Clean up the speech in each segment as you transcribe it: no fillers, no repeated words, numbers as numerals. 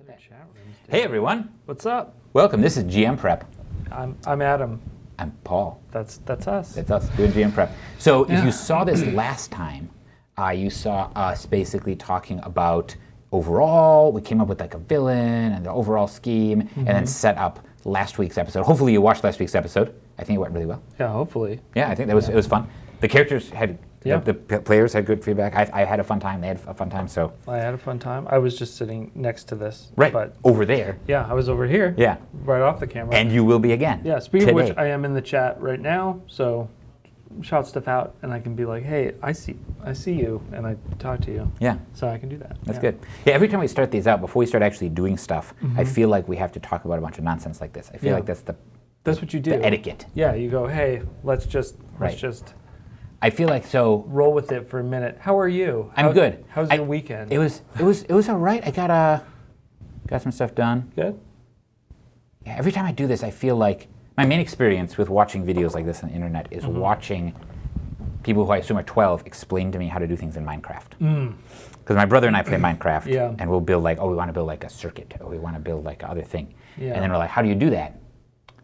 Other chat rooms. Hey everyone, What's up? welcome. This is GM Prep. I'm Adam. I'm Paul. That's us. That's us doing GM Prep. So Yeah. if you saw this last time, you saw us basically talking about overall. We came up with like a villain and the overall scheme, and then set up last week's episode. Hopefully you watched last week's episode. I think it went really well. Yeah, hopefully. Yeah, I think it was fun. The characters had. Yeah. The players had good feedback. I had a fun time. They had a fun time. So I had a fun time. I was just sitting next to this. right, But over there. yeah, I was over here. Yeah, Right off the camera. and you will be again. yeah, speaking today. of which, I am in the chat right now, so shout stuff out and I can be like, hey, I see you, and I talk to you. Yeah. So I can do that. That's Yeah. good. Yeah, every time we start these out, before we start actually doing stuff, I feel like we have to talk about a bunch of nonsense like this. I feel Yeah. like that's That's what you do. the etiquette. Yeah, you go, hey, let's just Right. just I feel like so. roll with it for a minute. How are you? I'm good. How's your weekend? It was all right. I got some stuff done. Good? Yeah, every time I do this, I feel like my main experience with watching videos like this on the internet is watching people who I assume are 12 explain to me how to do things in Minecraft. Because my brother and I play Minecraft, Yeah. and we'll build like, we want to build like a circuit, or we want to build like other thing. Yeah. And then we're like, how do you do that?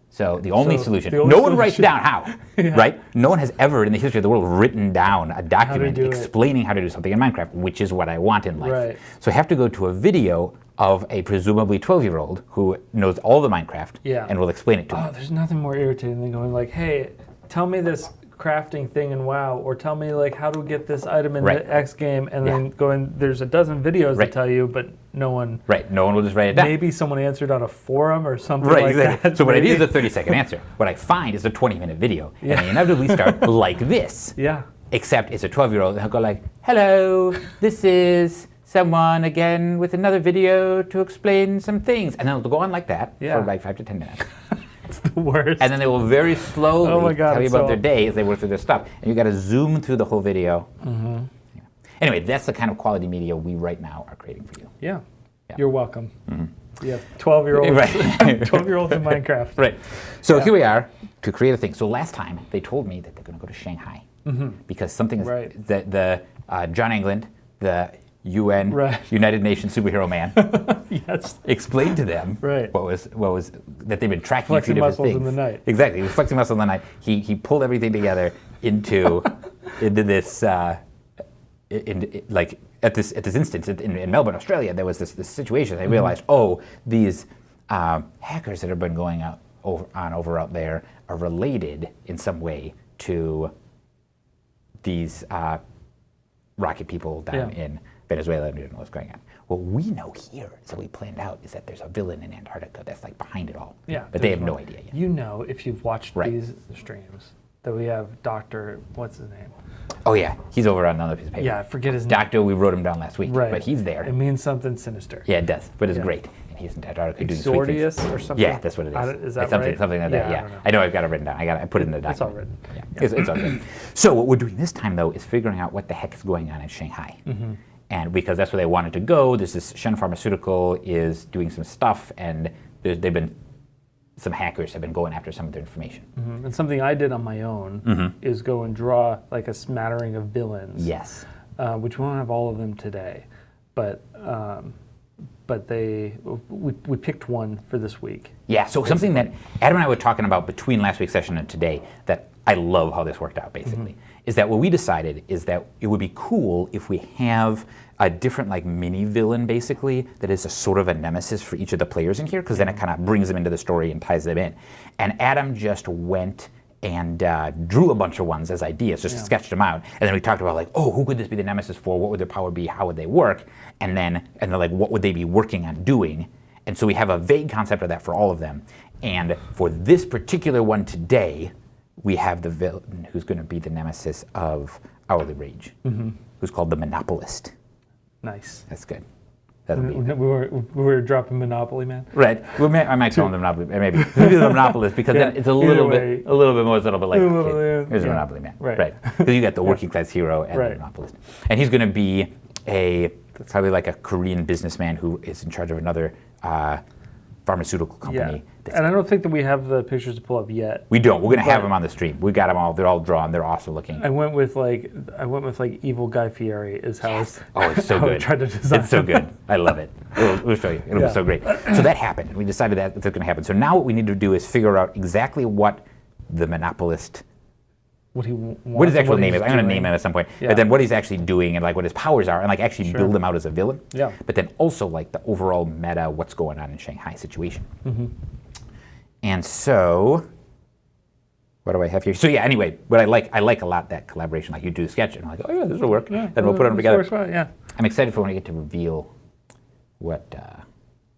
So the only So solution, the only no one writes solution- down how, right? No one has ever in the history of the world written down a document do it. explaining how to do something in Minecraft, which is what I want in life. Right. So I have to go to a video of a presumably 12-year-old who knows all the Minecraft Yeah. and will explain it to me. Oh, there's nothing more irritating than going like, hey, tell me this crafting thing in WoW, or tell me like how to get this item in Right. the X game, and Yeah. then going, there's a dozen videos Right. to tell you, but no one, Right, no one will just write it down. maybe someone answered on a forum or something Right, like exactly. that. So what I need maybe. is a 30-second answer. What I find is a 20-minute video, Yeah. and I inevitably start like this. Yeah. Except it's a 12-year-old, and he'll go like, hello, this is someone again with another video to explain some things. And then it'll go on like that Yeah. for like 5 to 10 minutes. It's the worst. And then they will very slowly Oh my God, tell you it's about so- their day as they work through their stuff. And you got to zoom through the whole video. Yeah. Anyway, that's the kind of quality media we right now are creating for you. Yeah. Yeah. You're welcome. Yeah, 12-year-olds. Right. 12-year-olds in Minecraft. Right. So Yeah. here we are to create a thing. So last time they told me that they're going to go to Shanghai because something is Right. the John England, the UN, Right. United Nations superhero man, Yes. explained to them Right. what was that they've been tracking Flexing a few different muscles things. in the night. Exactly. He was flexing muscles in the night. He pulled everything together into this. Like at this instance in Melbourne, Australia, there was this situation. They realized, these hackers that have been going over out there are related in some way to these rocket people down Yeah. in Venezuela, and we don't know what's going on. What we know here, so we planned out, is that there's a villain in Antarctica that's like behind it all. Yeah. But they there's have no one. idea yet. You know, if you've watched Right. these streams, that we have Dr. What's his name? Oh yeah, he's over on another piece of paper. Yeah, I forget his name. Doctor, we wrote him down last week, Right. but he's there. It means something sinister. Yeah, it does, but it's Yeah. great. And he's in Antarctica doing sweet things. Exordius or something? Yeah, that's what it is. Is that It's something, right? something like that. Yeah, Yeah, I don't know. I know I've got it written down. I put it in the document. It's all written. Yeah, it's all good. So what we're doing this time though is figuring out what the heck is going on in Shanghai. And because that's where they wanted to go, there's this Shen Pharmaceutical is doing some stuff, and some hackers have been going after some of their information. And something I did on my own is go and draw like a smattering of villains. Yes. Which we won't have all of them today, but we picked one for this week. Yeah, so something that Adam and I were talking about between last week's session and today that I love how this worked out basically, is that what we decided is that it would be cool if we have a different like mini villain basically that is a sort of a nemesis for each of the players in here, because then it kind of brings them into the story and ties them in. And Adam just went and drew a bunch of ones as ideas, just sketched them out, and then we talked about like, who could this be the nemesis for? What would their power be? How would they work? And then like, what would they be working on doing? And so we have a vague concept of that for all of them. And for this particular one today, we have the villain who's going to be the nemesis of Hourly Rage, who's called the Monopolist. Nice. That's good. That'll be We were dropping Monopoly Man. right. I might call him the Monopoly, maybe the Monopolist, because then it's a little bit more subtle, but like here's a Monopoly Man, right? Because you got the working class hero and the Monopolist, and he's going to be probably like a Korean businessman who is in charge of another pharmaceutical Yeah. company. And I don't think that we have the pictures to pull up yet. We don't. We're going to have But- them on the stream. We got them all. They're all drawn. They're awesome looking. I went with like evil Guy Fieri is how it's. Oh, it's so how I good. tried to design It's so them. good. I love it. We'll show you. It'll be Yeah. so great. So that happened. And we decided that it's going to happen. So now what we need to do is figure out exactly what the monopolist, What he wants. what his actual what name he's is. I'm going to doing. name him at some point. Yeah. But then what he's actually doing and like what his powers are and like actually Sure. build him out as a villain. Yeah. But then also like the overall meta, what's going on in Shanghai situation. Mm-hmm. And so, what do I have here? So yeah, anyway, what I like a lot that collaboration. Like you do the sketch and I'm like, oh yeah, this will work. Yeah. Then we'll put them this together. works well, yeah. I'm excited for when we get to reveal what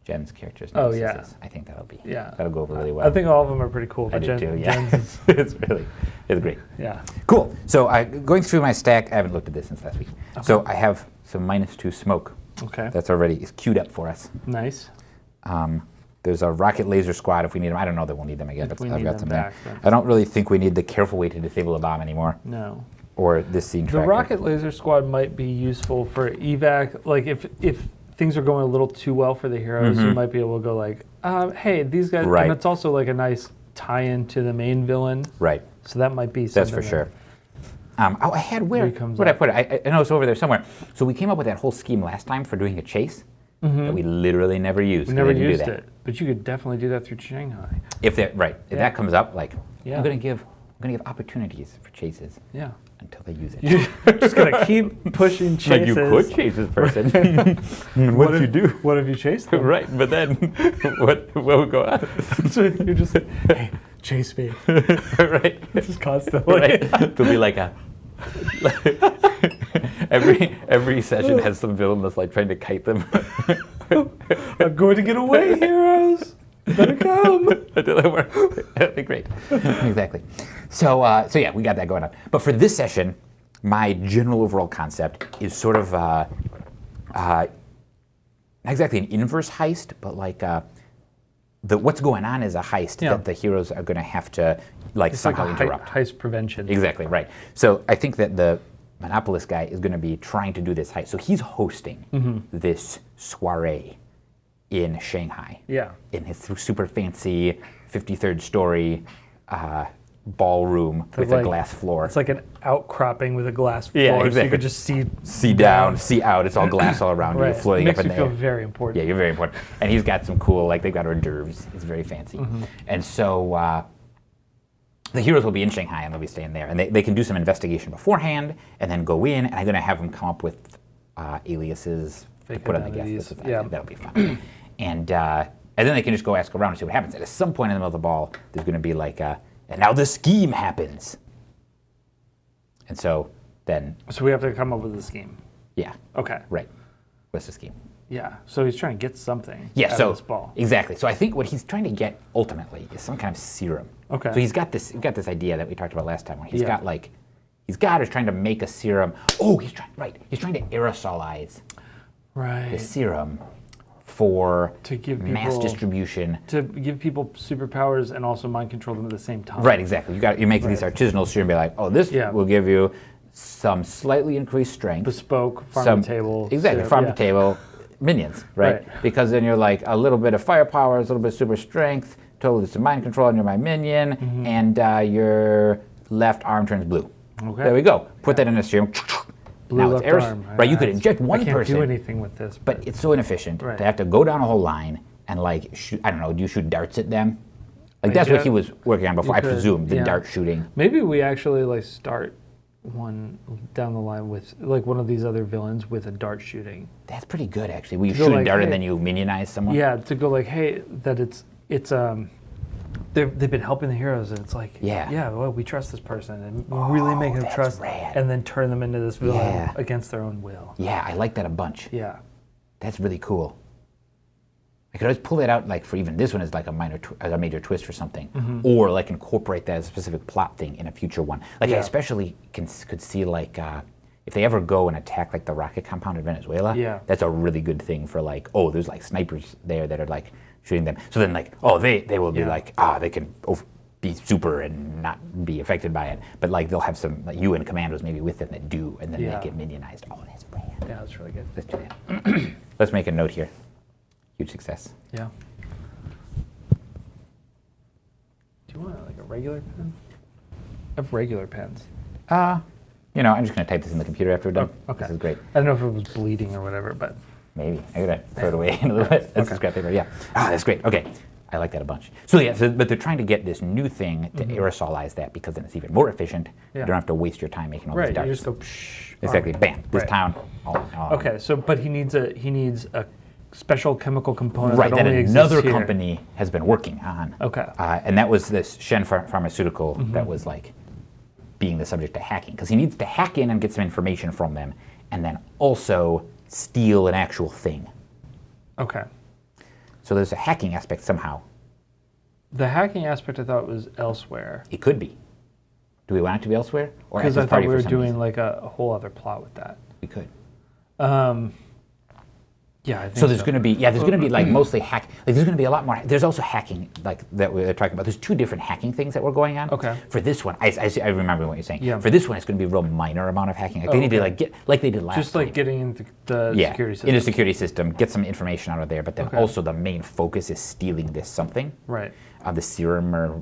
Jen's character's Oh, nemesis yeah. is. I think Yeah. that'll go over really well. I think all of them are pretty cool. I But do too. Yeah, Jen's it's great. yeah. Cool. So going through my stack, I haven't looked at this since last week. So I have some -2 smoke. Okay. That's already is queued up for us. Nice. There's a rocket laser squad if we need them. I don't know that we'll need them again, If but we I've need got them them back, there. then- I don't really think we need the careful way to disable a bomb anymore, No. or this scene The tracker. rocket laser squad might be useful for evac. Like if things are going a little too well for the heroes, you might be able to go like, hey, these guys. Right. And it's also like a nice tie-in to the main villain. Right. So that might be That's something. for sure. I had Where he comes where did I up. put it? I know it's over there somewhere. So we came up with that whole scheme last time for doing a chase that we literally never used. We never didn't do used that. it, but you could definitely do that through Shanghai. If that right, if Yeah. that comes up, like Yeah. I'm gonna give opportunities for chases Yeah. until they use it. You're just gonna keep pushing chases. Like you could chase this person. And what you do? What if you chase them? Right, but then what would go on? So you're just like, hey, chase me. Right. Just constantly. Right. There'll be like a every session has some villain that's like trying to kite them. I'm going to get away, heroes. Better come. Until it works. That'd be great. Exactly. So yeah, we got that going on. But for this session, my general overall concept is sort of not exactly an inverse heist, but like what's going on is a heist Yeah. that the heroes are going to have to like It's somehow like a interrupt. heist prevention. Exactly, right. So I think that the monopolist guy is going to be trying to do this heist. So he's hosting this soiree in Shanghai. Yeah. In his super fancy 53rd story ballroom with a like- glass floor. It's like an outcropping with a glass floor, Yeah, so you exactly. could just see See down, see out. It's all glass all around you, Right. floating Makes up in you the feel air. very important. Yeah, you're very important. And he's got some cool, like they've got hors d'oeuvres. It's very fancy. And so the heroes will be in Shanghai and they'll be staying there. And they can do some investigation beforehand and then go in. And I'm going to have them come up with aliases to Fake put on the guest identities, list. yeah. That'll be fun. And then they can just go ask around and see what happens. At some point in the middle of the ball, there's going to be like, and now the scheme happens. And so then, So we have to come up with a scheme. yeah, Okay. right. What's the scheme? Yeah. So he's trying to get something Yeah, out so of this ball. exactly. So I think what he's trying to get ultimately is some kind of serum. Okay. So he's got this idea that we talked about last time where he's Yeah. got like is trying to make a serum. Oh, he's trying to aerosolize Right. the serum for To give mass people- distribution. To give people superpowers and also mind control them at the same time. Right, exactly. You make these Right. artisanal serum, be like, oh, this Yeah. will give you some slightly increased strength. Bespoke, farm some to table. exactly syrup, farm yeah. to table minions, right? Right. Because then you're like a little bit of firepower, a little bit of super strength, totally some mind control, and you're my minion, Mm-hmm. and your left arm turns blue. Okay. There we go. Put that in a serum. Blue now it's left arm. right. You could That's- inject one I can't person, do anything with this. but it's so inefficient Right. to have to go down a whole line and like shoot. I don't know. Do you shoot darts at them? Like Like that's what jet- he was working on before. you I could, presume the yeah. dart shooting. Maybe we actually like start one down the line with like one of these other villains with a dart shooting. That's pretty good actually. Where you go shoot a like, dart hey- and then you minionize someone. Yeah, to go like, hey, that it's they've been helping the heroes, and it's like, Yeah. well, we trust this person, and really make them that's trust, rad. and then turn them into this villain Yeah. against their own will. Yeah, I like that a bunch. Yeah, That's really cool. I could always pull that out, like for even this one as like a major twist or something, or like incorporate that as a specific plot thing in a future one. Like I Yeah. especially could see like if they ever go and attack like the rocket compound in Venezuela. Yeah. That's a really good thing for like, oh, there's like snipers there that are like shooting them. So then like, oh, they will be Yeah. like, they can be super and not be affected by it. But like they'll have some like UN commandos maybe with them that do, and then Yeah. they get minionized. Oh, that's rad. yeah, that's really good. Let's do that. Let's make a note here. Huge success. Yeah. like a regular pen? I have regular pens. I'm just going to type this in the computer after we're done. Oh, okay. This is great. I don't know if it was bleeding or whatever, but Maybe. I'm going to throw it away in a little bit. That's scrap paper, yeah. That's great. Okay. I like that a bunch. So but they're trying to get this new thing to aerosolize that because then it's even more efficient. Yeah. You don't have to waste your time making all these right, darts. you just go psh. Exactly. Bam. This Right. town. Okay, so but he needs a special chemical component Right, that that only another exists here. company has been working on. Okay. And that was this Shen Pharmaceutical that was like being the subject of hacking. Because he needs to hack in and get some information from them and then also steal an actual thing. Okay. So there's a hacking aspect somehow. The hacking aspect I thought was elsewhere. It could be. Do we want it to be elsewhere? Or at Because this I thought party we for were some doing reason? like a whole other plot with that. We could. Yeah, I think So there's going to be, there's going to be like mostly hack. Like there's going to be a lot more. There's also hacking like that we're talking about. There's two different hacking things that were going on. Okay. For this one, I remember what you're saying. Yeah. For this one, it's going to be a real minor amount of hacking. Like they need to like get like they did last. Just like time. getting into the security system. in the security system, get some information out of there. But then Okay. also the main focus is stealing this something. Right. The serum or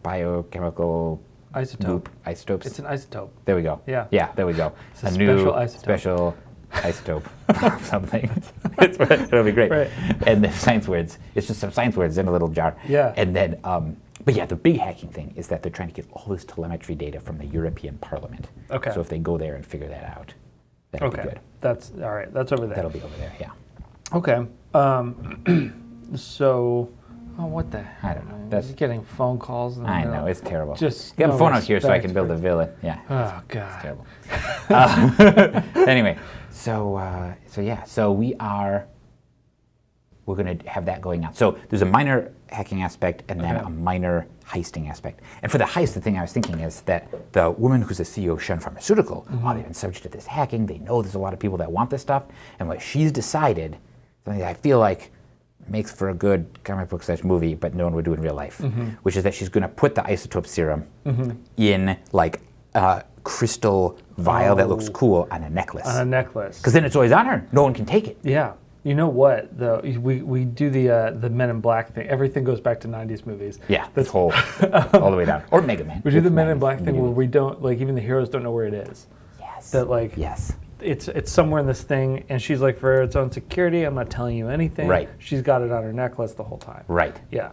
biochemical Isotope. isotopes. It's an isotope. There we go. Yeah. Yeah, there we go. It's a special isotope. Special isotope something. It'll be great. Right. And the science words, it's just some science words in a little jar. Yeah. And then, but yeah, the big hacking thing is that they're trying to get all this telemetry data from the European Parliament. Okay. So if they go there and figure that out, that'll be Okay. good. That's all right. That's over there. That'll be over there, yeah. Okay. So, what the heck? I don't know. That's, getting phone calls. I know, it's terrible. Just get a no phone out here so I respect can build for- a villain. Yeah. Oh God. Terrible. Anyway, so we're going to have that going on. So there's a minor hacking aspect and then a minor heisting aspect. And for the heist, the thing I was thinking is that the woman who's the CEO of Shen Pharmaceutical, they've been subject to this hacking. They know there's a lot of people that want this stuff. And what she's decided, something that I feel like makes for a good comic book / movie, but no one would do in real life, which is that she's going to put the isotope serum in like a crystal vial that looks cool on a necklace. On a necklace. Because then it's always on her. No one can take it. Yeah. You know what? Though we do the Men in Black thing. Everything goes back to '90s movies. Yeah, this whole all the way down. Or Mega Man. We do the It's Men in 90s Black thing where DVD. we don't like even the heroes don't know where it is. Yes. That like Yes. it's somewhere in this thing, and she's like, for its own security, I'm not telling you anything. Right. She's got it on her necklace the whole time. Right. Yeah.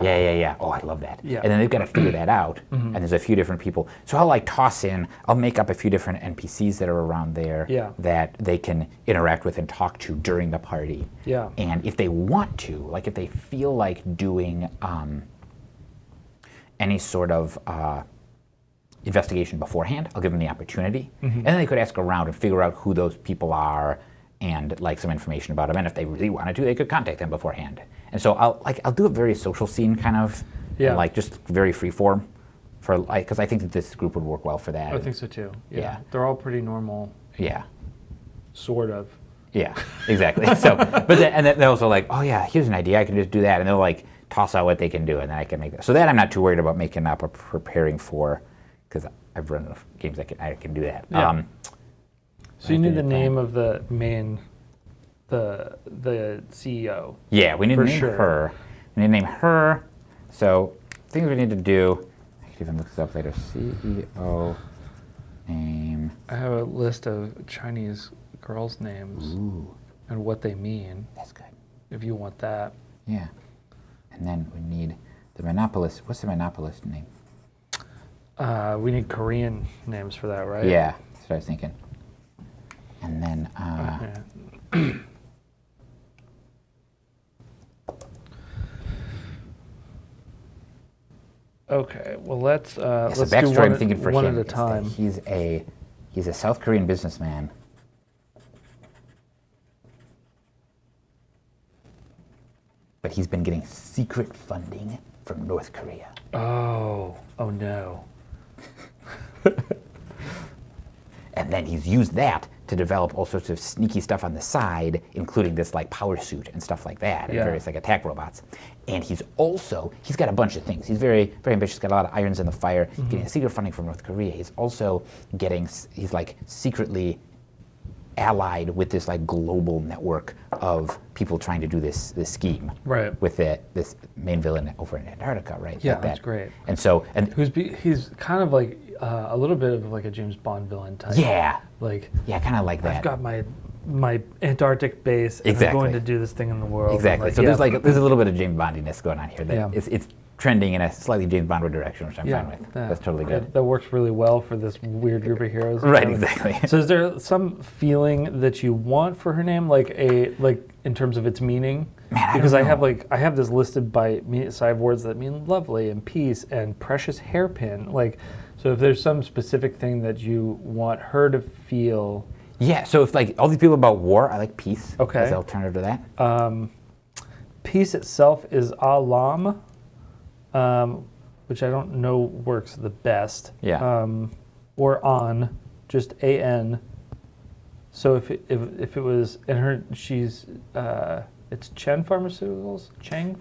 Yeah. Oh, I love that. Yeah. And then they've got to figure that out. And there's a few different people. So I'll like I'll make up a few different NPCs that are around there Yeah. that they can interact with and talk to during the party. Yeah. And if they want to, like if they feel like doing any sort of investigation beforehand, I'll give them the opportunity. And then they could ask around and figure out who those people are and like some information about them. And if they really wanted to, they could contact them beforehand. And so I'll do a very social scene kind of, Yeah. and like just very free form for like, because I think that this group would work well for that. I think so too. Yeah. They're all pretty normal, Yeah. sort of. Yeah, exactly. So, but then they're also like, oh yeah, here's an idea. I can just do that, and they'll like toss out what they can do, and then I can make that. So that I'm not too worried about making up or preparing for, because I've run enough games that I can do that. Yeah. So you I need think the it's name of the main, the CEO. Yeah, we need to For name sure. her. We need to name her. So things we need to do. I can even look this up later. CEO name. I have a list of Chinese girls' names and what they mean. That's good. If you want that. Yeah. And then we need the monopolist. What's the monopolist name? We need Korean names for that, right? Yeah, that's what I was thinking. And then Yeah. Okay, well let's the do backstory one, I'm thinking for one him at a is that time. he's a South Korean businessman. But he's been getting secret funding from North Korea. Oh no. And then he's used that to develop all sorts of sneaky stuff on the side, including this like power suit and stuff like that, and Yeah. various like attack robots. And he's got a bunch of things. He's very, very ambitious, got a lot of irons in the fire, getting secret funding from North Korea. He's also he's like secretly allied with this like global network of people trying to do this scheme. Right. With this main villain over in Antarctica, right? Yeah, like that's that. great. And so, and He's kind of like a little bit of like a James Bond villain type. yeah, Like, yeah, kind of like that. I've got my Antarctic base, and Exactly. I'm going to do this thing in the world. Exactly. So there's a little bit of James Bondiness going on here. That Yeah. it's trending in a slightly James Bond direction, which I'm yeah, fine with. yeah. That's totally good. That works really well for this weird group of heroes. Right, exactly. So is there some feeling that you want for her name, like in terms of its meaning? Man, because don't I have this listed by so I have words that mean lovely and peace and precious hairpin. Like, so if there's some specific thing that you want her to feel. Yeah. So if like all these people about war, I like peace. Okay. As an alternative to that. Peace itself is alam, which I don't know works the best. Yeah. Or on, just an. So if it was it's Chen Pharmaceuticals, Cheng.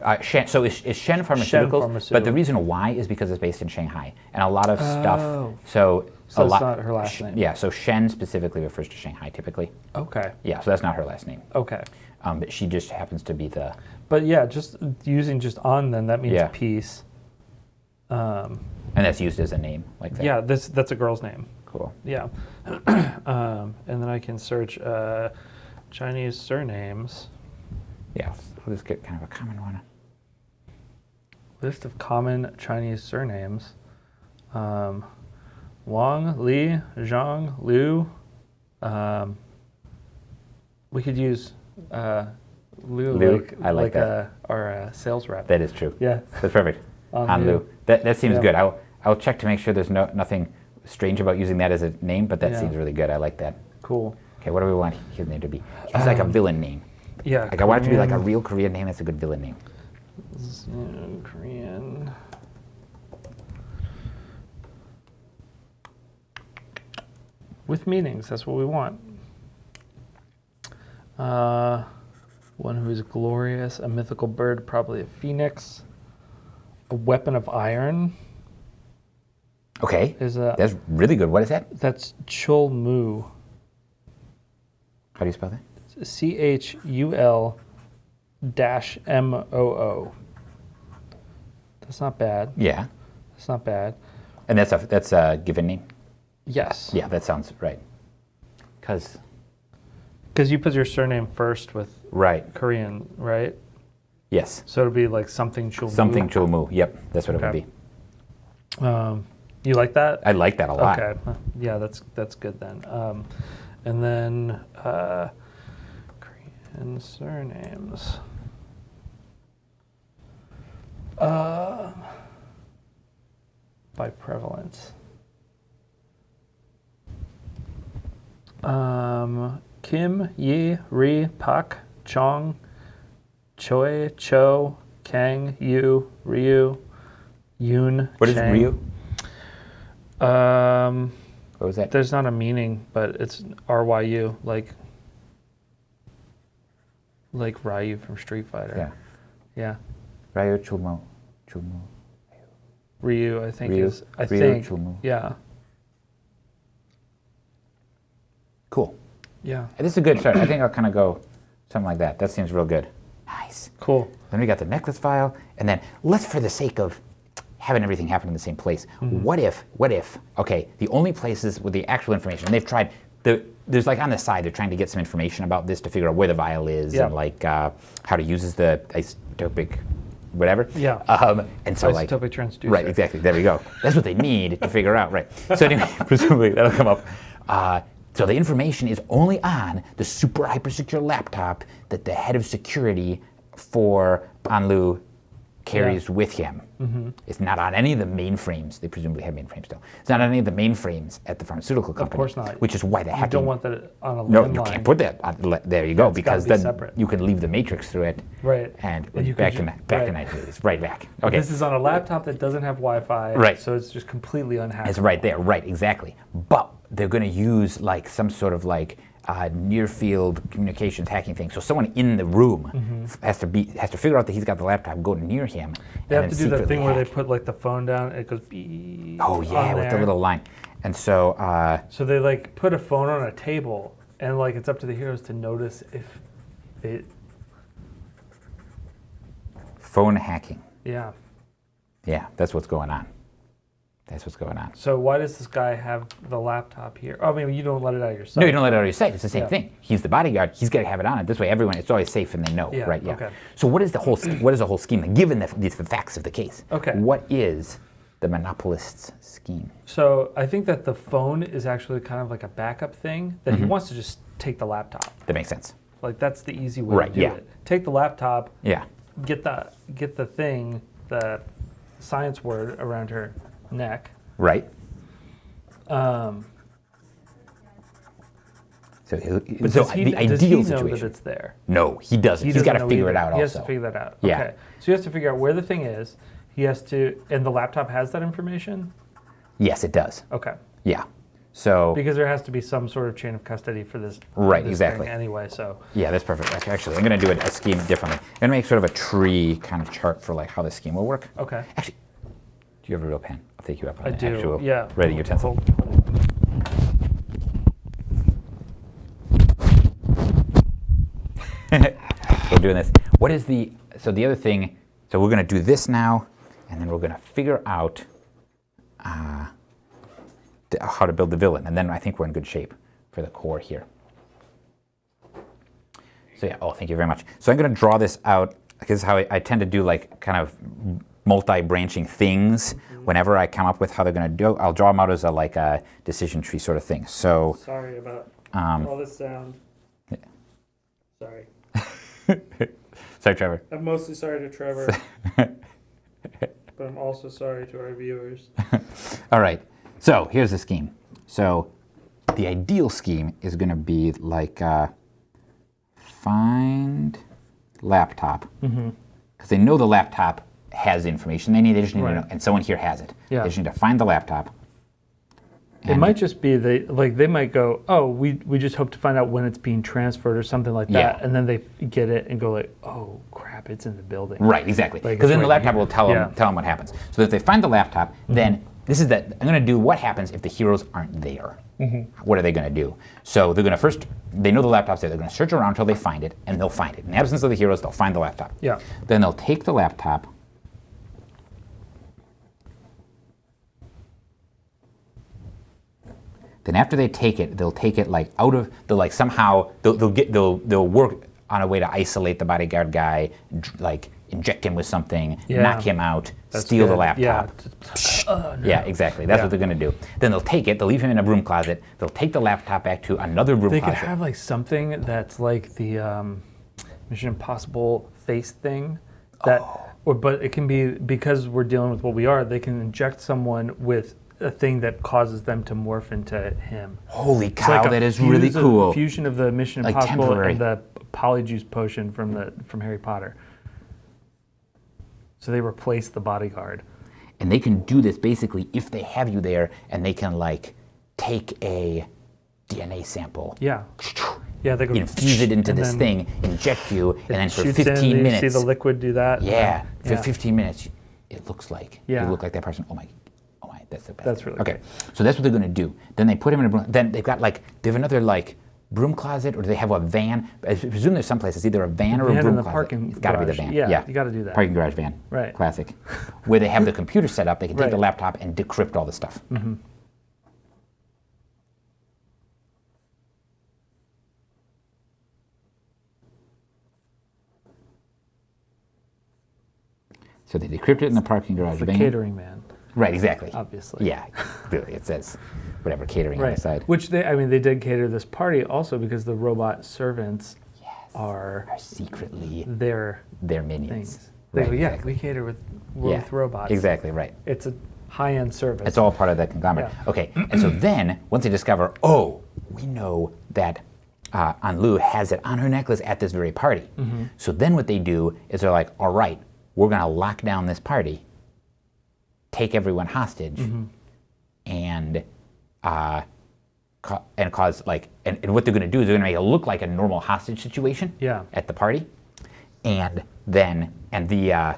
So it's Shen Pharmaceuticals, Pharmaceuticals. but the reason why is because it's based in Shanghai, and a lot of stuff. So a it's lot, not her last name. Yeah. So Shen specifically refers to Shanghai typically. Okay. Yeah. So that's not her last name. Okay. But she just happens to be the. But yeah, just using just on then that means Yeah. peace. And that's used as a name like that. Yeah, that's a girl's name. Cool. Yeah. And then I can search Chinese surnames. Yeah. We'll just get kind of a common one. List of common Chinese surnames. Wang, Li, Zhang, Liu. We could use Liu, I like that. Our sales rep. That is true. Yeah. That's perfect. Han Liu. That seems Yeah. good. I'll check to make sure there's nothing strange about using that as a name, but that Yeah. seems really good. I like that. Cool. Okay, what do we want his name to be? It's like a villain name. Yeah. Like I want it to be like a real Korean name. That's a good villain name. Korean. With meanings, that's what we want. One who is glorious, a mythical bird, probably a phoenix. A weapon of iron Okay, is a. that's really good. What is that? That's Chul Mu. How do you spell that? CHUL-MOO. That's not bad. Yeah, That's not bad. and that's a given name. Yes. Yeah, that sounds right. Because you put your surname first with right, Korean, right? yes, So it'll be like something Chul Mu. something Chulmu. Yep, that's what it would Okay. be. You like that? I like that a lot. Okay. Yeah, that's good then. And then Korean surnames. By prevalence. Kim, Yi, Ri, Pak, Chong, Choi, Cho, Kang, Yu, Ryu, Yoon. What is Chang. Ryu? Um, What was that? there's not a meaning, but it's RYU, like Ryu from Street Fighter. Yeah, Yeah. Ryu Chulmu. Ryu, I think Ryu. is. I Ryu think. Chulmu. Yeah. Cool. Yeah. This is a good start. I think I'll kind of go something like that. That seems real good. Nice. Cool. Then we got the necklace file, and then let's, for the sake of having everything happen in the same place, what if, okay, the only places with the actual information, and they've tried, there's like on the side, they're trying to get some information about this to figure out where the vial is Yeah. and like how to use the isotopic whatever. Yeah. And so like, Isotopic transducer. right, exactly, there we go. That's what they need to figure out, right. So anyway, presumably that'll come up. So the information is only on the super hyper secure laptop that the head of security for Anlu carries with him. It's not on any of the mainframes. They presumably have mainframes still. It's not on any of the mainframes at the pharmaceutical company. Of course not. Which is why they You have to. don't want that on a No, landline. you can't put that on. There you go, it's because gotta be then separate. you can leave the matrix through it. Right. And And you back could to ju- back to right. 1980s. Right back. Okay. This is on a laptop that doesn't have Wi-Fi. Right. So it's just completely unhackable. It's right there, right, exactly. But they're going to use like some sort of like near field communications hacking thing. So someone in the room has to figure out that he's got the laptop, go near him. They and have to then do that secretly thing where they hack. put like the phone down. It goes beep. Oh yeah, on with the there. little line. And so So they like put a phone on a table And like it's up to the heroes to notice if it. Phone hacking. Yeah. Yeah, that's what's going on. That's what's going on. So why does this guy have the laptop here? Oh, I mean, you don't let it out of your sight. No, you don't let it out of your sight. It's the same Yeah. thing. He's the bodyguard. He's got to have it on it. This way, everyone, it's always safe and they know, Yeah, right? Yeah. okay. So what is the whole scheme? Like, given the facts of the case, Okay. what is the monopolist's scheme? So I think that the phone is actually kind of like a backup thing that Mm-hmm. he wants to just take the laptop. That makes sense. Like that's the easy way Right, to do yeah. it. Take the laptop, Yeah. get the thing, the science word around her neck. Right. But So does he, the does ideal he know situation. that it's there? No, he doesn't. He's doesn't got to know figure it either. out He has also. to figure that out. Yeah. Okay. So he has to figure out where the thing is. He has to, and the laptop has that information? Yes, it does. Okay. Yeah. So Because there has to be some sort of chain of custody for this. Right, this exactly. thing anyway, so. yeah, that's perfect. Actually, I'm going to do a scheme differently. I'm going to make sort of a tree kind of chart for like how the scheme will work. Okay. Actually, do you have a real pen? I'll take you up on I the do. actual Yeah. writing utensil. We're doing this. What is the other thing? So we're going to do this now, and then we're going to figure out how to build the villain, and then I think we're in good shape for the core here. So yeah, thank you very much. So I'm going to draw this out, because this is how I tend to do like kind of multi-branching things. Whenever I come up with how they're going to do, I'll draw them out as a decision tree sort of thing. So Sorry about all this sound. Yeah. Sorry. Sorry, Trevor. I'm mostly sorry to Trevor, but I'm also sorry to our viewers. All right. So here's the scheme. So the ideal scheme is going to be like find laptop, because they know the laptop has information. They just need to know, and someone here has it. Yeah. They just need to find the laptop. It might just be they might go, oh, we just hope to find out when it's being transferred or something like that, Yeah. and then they get it and go like, oh crap, it's in the building. Right, exactly. Like, Because it's then the right laptop here. will tell Yeah. them what happens. So if they find the laptop, then this is that I'm going to do what happens if the heroes aren't there. What are they going to do? So they're going to they know the laptop's there. They're going to search around until they find it, and they'll find it. In the absence of the heroes, they'll find the laptop. Yeah. Then they'll take the laptop. Then after they take it, they'll take it like out of they'll work on a way to isolate the bodyguard guy, like inject him with something, Yeah. knock him out, That's steal the good. laptop. Yeah. Yeah, exactly. That's Yeah. what they're going to do. Then they'll take it, they'll leave him in a broom closet, they'll take the laptop back to another broom They could closet. have like something that's like the Mission Impossible face thing, but it can be, because we're dealing with what we are. They can inject someone with a thing that causes them to morph into him. Holy It's cow, like a that is really cool. Fusion of the Mission Like Impossible temporary. and the polyjuice potion from Harry Potter. So they replace the bodyguard. And they can do this basically if they have you there, and they can like take a DNA sample, Yeah. Yeah, they go infuse it into and this then thing, inject you, and then for shoots in, 15 you minutes. see the liquid do that. Yeah, for Yeah. 15 minutes, it looks like Yeah. you look like that person. Oh my, that's the best. That's really okay. great. So that's what they're going to do. Then they put him in a broom. Then they've got they have another broom closet, or do they have a van? I presume there's some place it's either a van or a Van broom in the closet. parking It's got to be the garage. van. Yeah, you gotta do that. Parking garage van. Right. Classic. Where they have the computer set up, they can take Right. the laptop and decrypt all the stuff. So they decrypt it in the parking garage The van. catering man, Right, exactly. obviously. Yeah, clearly it says whatever catering on the Right. side. Which they did cater this party also because the robot servants are Secretly their their minions. things. They Right, go, yeah, exactly. we cater with Yeah, robots. Exactly, right. It's a high-end service. It's all part of the conglomerate. Yeah. Okay, and so then, once they discover, we know that Anlu has it on her necklace at this very party. So then what they do is they're like, all right, we're going to lock down this party, take everyone hostage, and cause and what they're going to do is they're going to make it look like a normal hostage situation Yeah. at the party, and then the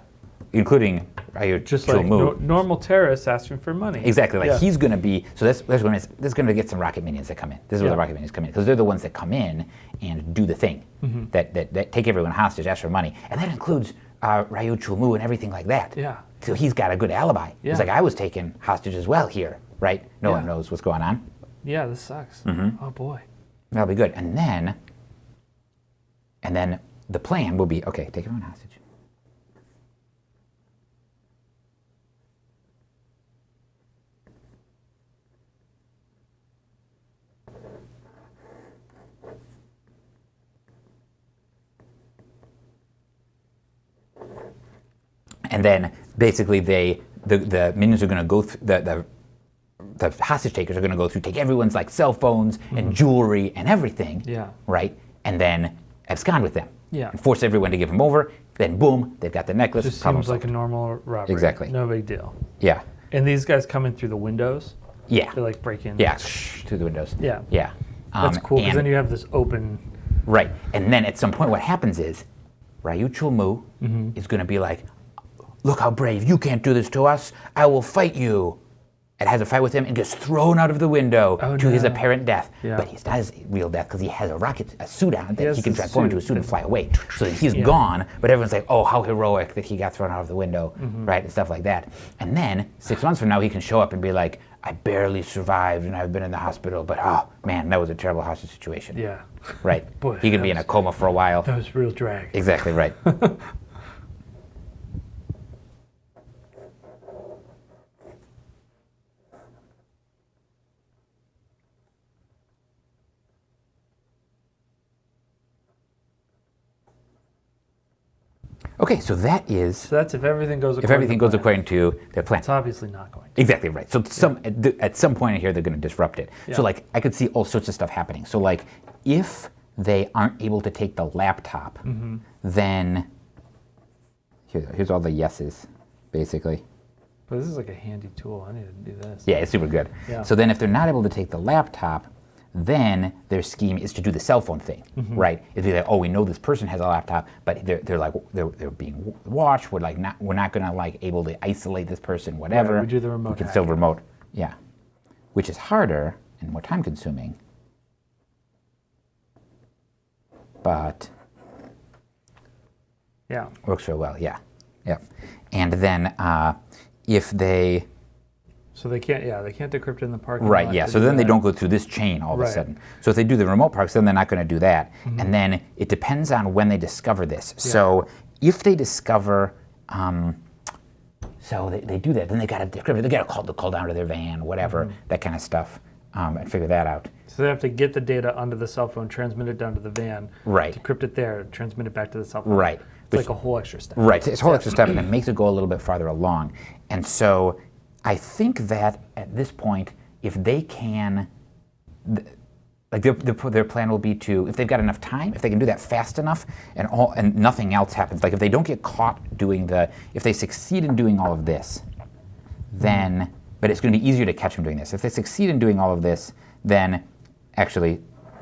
including Ryu Just like Chulmu. normal terrorists asking for money. Exactly. Like Yeah. he's going to be. So there's going to get some rocket minions that come in. This is where the rocket minions come in because they're the ones that come in and do the thing that take everyone hostage, ask for money, and that includes Ryu Chulmu and everything like that. Yeah. So he's got a good alibi. Yeah. He's like, I was taken hostage as well here, right? No one knows what's going on. Yeah, this sucks. Oh boy. That'll be good. And then the plan will be, okay, take everyone hostage. And then basically the minions are going to go through, the hostage takers are going to go through, take everyone's like cell phones and jewelry and everything, right? And then abscond with them. Yeah. And force everyone to give them over. Then boom, they've got the necklace. Just problem seems like solved. a normal robbery. Exactly. No big deal. Yeah. And these guys coming through the windows, Yeah. they like break in. Yeah. Through the windows. Yeah. Yeah. That's cool because and- then you have this open. Right. And then at some point what happens is Ryu Chulmu is going to be like, look how brave, you can't do this to us, I will fight you. And has a fight with him and gets thrown out of the window to his apparent death. Yeah. But it's not his real death because he has a suit on that he can the transform into a suit. suit and fly away. So he's gone, but everyone's like, oh, how heroic that he got thrown out of the window, right, and stuff like that. And then 6 months from now, he can show up and be like, I barely survived and I've been in the hospital, but oh, man, that was a terrible hostage situation. Yeah. Right. Boy, he can be in a coma for a while. That was real drag. Exactly right. Okay, so that is So that's if everything goes according if everything to goes plan. according to their plan. It's obviously not going to. Exactly right. So at some point in here, they're going to disrupt it. Yeah. So like I could see all sorts of stuff happening. So like if they aren't able to take the laptop, then here's all the yeses, basically. But this is like a handy tool. I need to do this. Yeah, it's super good. Yeah. So then if they're not able to take the laptop, then their scheme is to do the cell phone thing, right? It'd be like, oh, we know this person has a laptop, but they're being watched. We're not gonna like able to isolate this person, whatever. Right, we do the remote We can still hacking. remote, yeah, which is harder and more time consuming. But Yeah. works real well, yeah. And then if they So they can't. Yeah, they can't decrypt in the parking right, lot. yeah. to So do then they that. don't go through this chain all of a Right. sudden. So if they do the remote parks, then they're not going to do that. And then it depends on when they discover this. So if they discover, so they do that, then they got to decrypt it. They got to call down to their van, whatever, that kind of stuff, and figure that out. So they have to get the data onto the cell phone, transmit it down to the van, Right. decrypt it there, transmit it back to the cell phone. Right. It's like a whole extra step. Right, it's a whole extra step, and it makes it go a little bit farther along. And so I think that at this point, if they can, like their plan will be to, if they've got enough time, if they can do that fast enough, and nothing else happens, like if they don't get caught doing if they succeed in doing all of this, then, but it's going to be easier to catch them doing this. If they succeed in doing all of this, then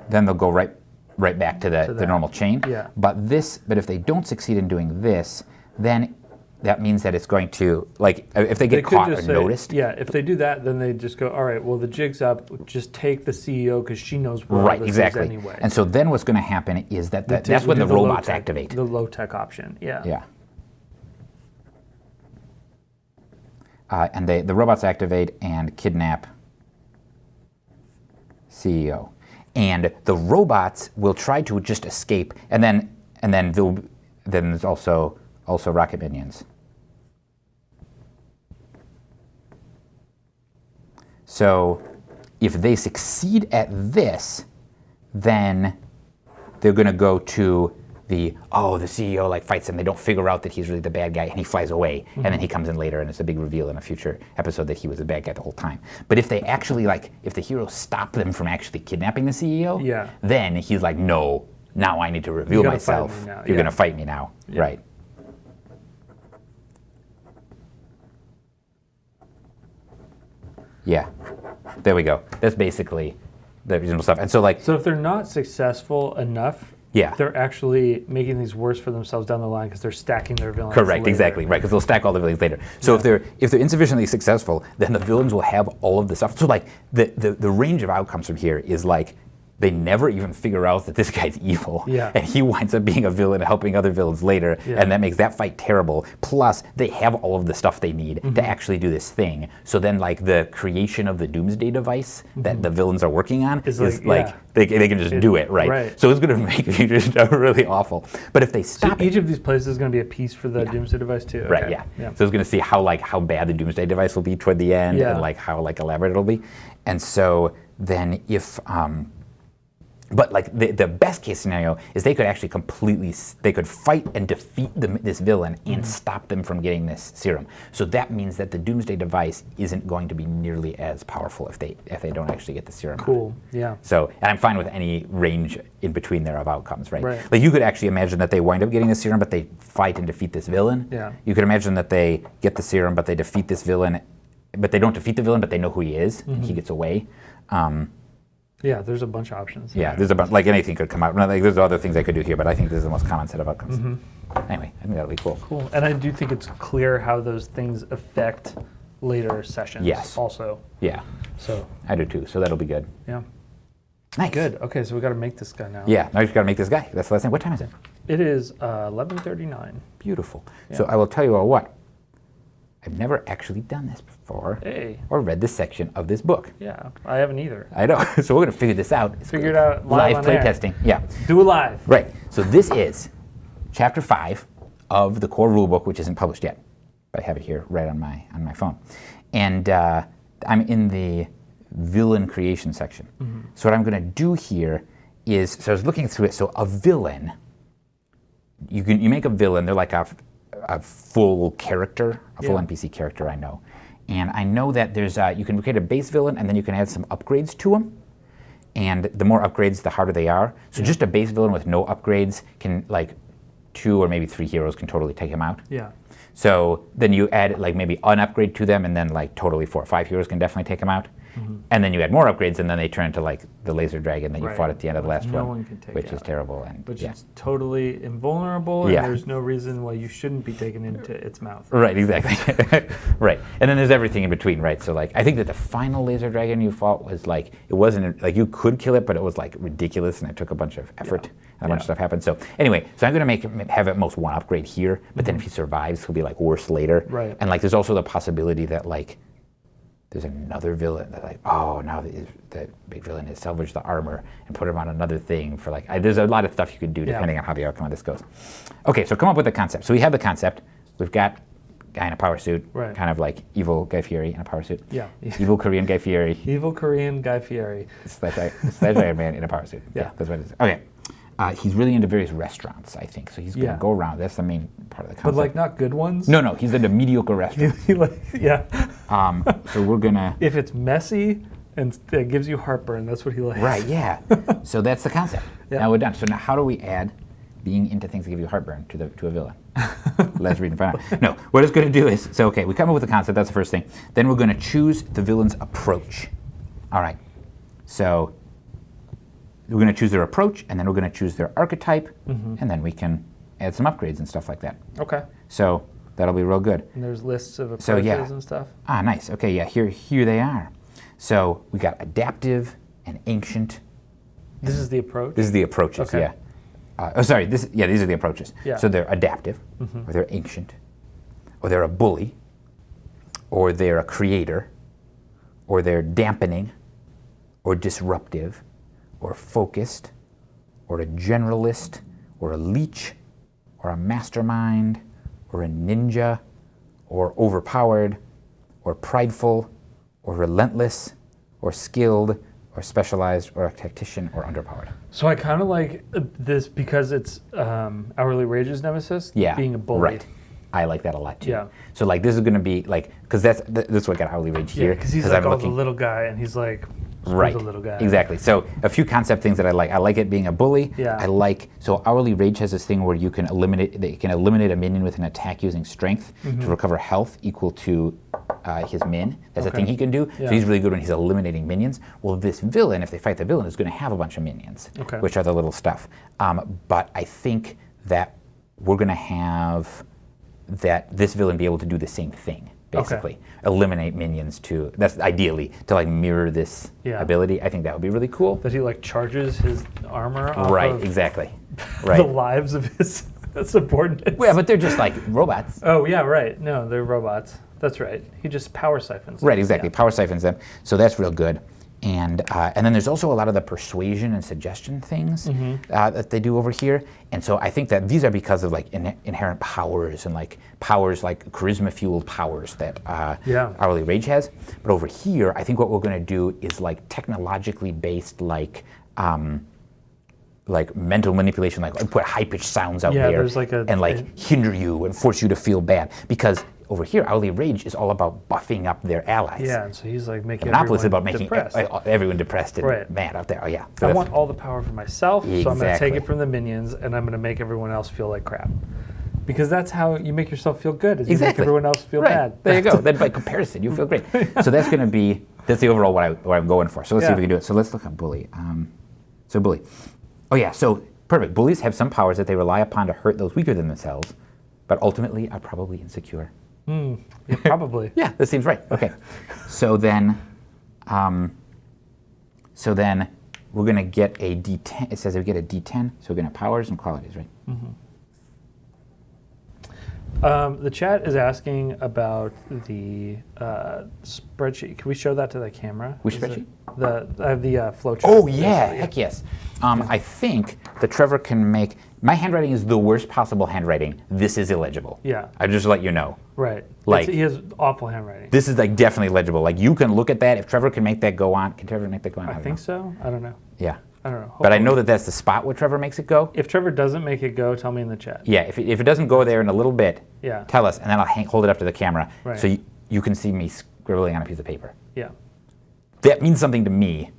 they'll go right back to the normal chain. Yeah. But if they don't succeed in doing this, then that means that it's going to, like, if they get could caught or just say- noticed. Yeah, if they do that, then they just go, all right, well, the jig's up. Just take the CEO because she knows where all Right, this exactly. is anyway. And so then what's going to happen is that that's We when do the robots low-tech- activate. The low-tech option, yeah. Yeah. And the robots activate and kidnap CEO. And the robots will try to just escape, and then there's also rocket minions. So if they succeed at this, then they're going to go to the CEO like fights him. They don't figure out that he's really the bad guy, and he flies away. And then he comes in later, and it's a big reveal in a future episode that he was the bad guy the whole time. But if they actually if the heroes stop them from actually kidnapping the CEO, then he's like, no, now I need to reveal gotta fight myself. me now. You're Yeah. going to fight me now, Yeah. right? Yeah, there we go. That's basically the reasonable stuff. And so So if they're not successful enough Yeah. they're actually making things worse for themselves down the line because they're stacking their villains. Correct, later. exactly, right, because they'll stack all the villains later. So if they're insufficiently successful, then the villains will have all of the stuff. So like the range of outcomes from here is like they never even figure out that this guy's evil, and he winds up being a villain and helping other villains later, and that makes that fight terrible. Plus, they have all of the stuff they need to actually do this thing. So then, like, the creation of the Doomsday device that the villains are working on is like they can just do it, right? So it's going to make it just really awful. But if they stop each of these places is going to be a piece for the Doomsday device too. Okay. Right, So it's going to see how bad the Doomsday device will be toward the end, and like how like elaborate it'll be. And so then if but like the best case scenario is they could actually they could fight and defeat this villain and stop them from getting this serum. So that means that the Doomsday device isn't going to be nearly as powerful if they don't actually get the serum. Cool. Yeah. So, and I'm fine with any range in between there of outcomes, right? Like you could actually imagine that they wind up getting the serum, but they fight and defeat this villain. Yeah. You could imagine that they get the serum, but they defeat this villain, but they don't defeat the villain, but they know who he is, and he gets away. Yeah, there's a bunch of options. Yeah, there's a bunch, like anything could come out. Like, there's other things I could do here, but I think this is the most common set of outcomes. Anyway, I think that'll be cool. Cool. And I do think it's clear how those things affect later sessions. Yes. Also. Yeah. So. I do too, so that'll be good. Yeah. Nice. Good. Okay, so we got to make this guy now. Yeah, now we just got to make this guy. That's the last thing. What time is it? It is 11:39. Beautiful. Yeah. So I will tell you all what. I've never actually done this before or read this section of this book. Yeah, I haven't either. I know. So we're going to figure this out. Figure it out live play testing. Yeah. Do it live. Right. So this is chapter 5 of the core rulebook, which isn't published yet. But I have it here right on my phone. And I'm in the villain creation section. So what I'm going to do here is, so I was looking through it. So a villain, you make a villain. They're like a full character, a full NPC character, I know. And I know that there's you can create a base villain, and then you can add some upgrades to them. And the more upgrades, the harder they are. So just a base villain with no upgrades can, like, 2 or maybe 3 heroes can totally take him out. Yeah. So then you add, like, maybe an upgrade to them, and then, like, totally 4 or 5 heroes can definitely take him out. And then you add more upgrades, and then they turn into, like, the laser dragon that you fought at the end of the last one, which is terrible. And which is totally invulnerable, and there's no reason why you shouldn't be taken into its mouth. Right, exactly. Right. And then there's everything in between, right? So, like, I think that the final laser dragon you fought was, like, it wasn't, like, you could kill it, but it was, like, ridiculous, and it took a bunch of effort, and a bunch of stuff happened. So, anyway, so I'm going to have at most 1 upgrade here, but then if he survives, he'll be, like, worse later. Right. And, like, there's also the possibility that, like, there's another villain that, like, oh, now the big villain has salvaged the armor and put him on another thing for, like, there's a lot of stuff you could do depending on how the outcome of this goes. Okay, so come up with the concept. So we have the concept. We've got a guy in a power suit, kind of like evil Guy Fieri in a power suit. Yeah. Evil Korean Guy Fieri. Evil Korean Guy Fieri. Slash Iron Man in a power suit. Yeah, that's what it is. Okay. He's really into various restaurants, I think. So he's going to go around. That's the main part of the concept. But, like, not good ones? No, he's into mediocre restaurants. So we're going to... If it's messy and it gives you heartburn, that's what he likes. Right, yeah. So that's the concept. Now we're done. So now how do we add being into things that give you heartburn to a villain? Let's read and find out. No, what it's going to do is... So, okay, we come up with the concept. That's the first thing. Then we're going to choose the villain's approach. All right. So... we're going to choose their approach, and then we're going to choose their archetype, and then we can add some upgrades and stuff like that. Okay. So that'll be real good. And there's lists of approaches and stuff? Ah, nice. Okay, yeah, here they are. So we got adaptive and ancient. This is the approach? This is the approaches, these are the approaches. Yeah. So they're adaptive, or they're ancient, or they're a bully, or they're a creator, or they're dampening, or disruptive, or focused, or a generalist, or a leech, or a mastermind, or a ninja, or overpowered, or prideful, or relentless, or skilled, or specialized, or a tactician, or underpowered. So I kind of like this because it's Hourly Rage's nemesis being a bully. Right. I like that a lot too. Yeah. So, like, this is going to be like, because this is what got Hourly Rage here. Yeah, because he's like, the little guy, and he's like, the little guy. Exactly. So a few concept things that I like. I like it being a bully. Yeah. I like, so Hourly Rage has this thing where you can eliminate a minion with an attack using strength to recover health equal to his min. That's a Okay. thing he can do. Yeah. So he's really good when he's eliminating minions. Well, this villain, if they fight the villain, is going to have a bunch of minions, Okay. which are the little stuff. But I think that we're going to have that this villain be able to do the same thing, basically. Eliminate minions to, that's ideally, to like mirror this ability. I think that would be really cool. That he like charges his armor off Right, of exactly. the Right. lives of his subordinates. Yeah, but they're just like robots. Oh, yeah, right. No, they're robots. That's right. He just power siphons them. Right, exactly. Yeah. Power siphons them. So that's real good. And then there's also a lot of the persuasion and suggestion things that they do over here. And so I think that these are because of like inherent powers and like powers like charisma fueled powers that Hourly Rage has. But over here, I think what we're going to do is like technologically based like mental manipulation, like put high-pitched sounds out there there's like and like hinder you and force you to feel bad. Because over here, Hourly Rage is all about buffing up their allies. Yeah, and so he's like making Monopolis is everyone about making depressed. everyone depressed and Right. mad out there. Oh yeah. So I that's- want all the power for myself, so I'm going to take Exactly. it from the minions, and I'm going to make everyone else feel like crap. Because that's how you make yourself feel good, is you make Exactly. everyone else feel right. bad. There you go. Then by comparison, you feel great. So that's going to be, that's the overall what I'm going for. So let's see if we can do it. So let's look at Bully. So Bully. Oh yeah, so perfect. Bullies have some powers that they rely upon to hurt those weaker than themselves, but ultimately are probably insecure. Yeah, probably. Yeah, that seems right. Okay. So then we're going to get a D10. It says we get a D10, so we're going to have powers and qualities, right? The chat is asking about the spreadsheet. Can we show that to the camera? Which Is it- spreadsheet? I have the flow chart. Oh yeah, heck yes. I think that Trevor can make, my handwriting is the worst possible handwriting. This is illegible. Yeah. I just let you know. Right. Like- He has awful handwriting. This is like definitely legible. Like you can look at that. If Trevor can make that go on, can Trevor make that go on? I don't think know. so. I don't know. Yeah. I don't know. But I Hopefully. know that that's the spot where Trevor makes it go. If Trevor doesn't make it go, tell me in the chat. Yeah, if it doesn't go there in a little bit, Yeah. tell us, and then I'll hold it up to the camera Right. so you can see me scribbling on a piece of paper. Yeah. That means something to me.